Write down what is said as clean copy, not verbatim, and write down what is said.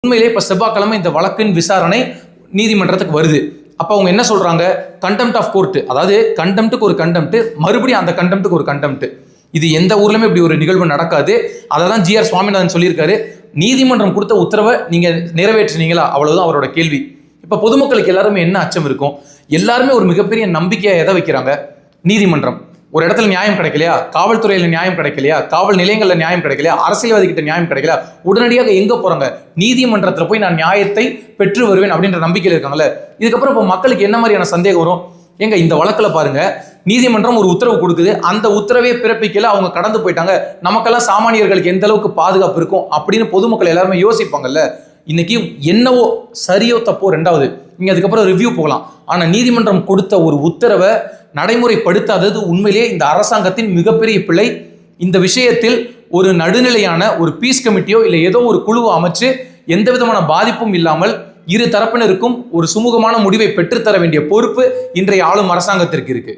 உண்மையிலே இப்போ செவ்வாய்க்கிழமை இந்த வழக்கின் விசாரணை நீதிமன்றத்துக்கு வருது. அப்போ அவங்க என்ன சொல்றாங்க, கண்டெம்ட் ஆஃப் கோர்ட், அதாவது கண்டெம்ட்டுக்கு ஒரு கண்டெம்ட், மறுபடியும் அந்த கண்டெம்ட்டுக்கு ஒரு கண்டெம்ட். இது எந்த ஊர்லயுமே இப்படி ஒரு நிகழ்வு நடக்காது. அதை தான் ஜி.ஆர். சுவாமிநாதன் சொல்லியிருக்காரு. நீதிமன்றம் கொடுத்த உத்தரவை நீங்க நிறைவேற்றினீங்களா, அவ்வளவுதான் அவரோட கேள்வி. இப்ப பொதுமக்களுக்கு எல்லாருமே என்ன அச்சம் இருக்கும், எல்லாருமே ஒரு மிகப்பெரிய நம்பிக்கையை எதை வைக்கிறாங்க, நீதிமன்றம். ஒரு இடத்துல நியாயம் கிடைக்கலையா, காவல்துறையில நியாயம் கிடைக்கலையா, காவல் நிலையங்கள்ல நியாயம் கிடைக்கலையா, அரசியல்வாதி கிட்ட நியாயம் கிடைக்கல, உடனடியாக எங்க போறாங்க, நீதிமன்றத்துல போய் நான் நியாயத்தை பெற்று வருவேன் அப்படின்ற நம்பிக்கையில் இருக்காங்கல்ல. இதுக்கப்புறம் இப்போ மக்களுக்கு என்ன மாதிரியான சந்தேகம் வரும், எங்க இந்த வழக்குல பாருங்க, நீதிமன்றம் ஒரு உத்தரவு கொடுக்குது, அந்த உத்தரவே பிறப்பிக்கல, அவங்க கடந்து போயிட்டாங்க, நமக்கெல்லாம் சாமானியர்களுக்கு எந்த அளவுக்கு பாதுகாப்பு இருக்கும் அப்படின்னு பொதுமக்கள் எல்லாருமே யோசிப்பாங்கல்ல. இன்னைக்கு என்னவோ சரியோ தப்போ ரெண்டாவது, நீங்க அதுக்கப்புறம் ரிவ்யூ போகலாம். ஆனா நீதிமன்றம் கொடுத்த ஒரு உத்தரவை நடைமுறைப்படுத்தாதது உண்மையிலேயே இந்த அரசாங்கத்தின் மிகப்பெரிய பிழை. இந்த விஷயத்தில் ஒரு நடுநிலையான ஒரு பீஸ் கமிட்டியோ இல்லை ஏதோ ஒரு குழுவை அமைச்சு எந்த விதமான பாதிப்பும் இல்லாமல் இரு தரப்பினருக்கும் ஒரு சுமூகமான முடிவை பெற்றுத்தர வேண்டிய பொறுப்பு இன்றைய ஆளும் அரசாங்கத்திற்கு இருக்கு.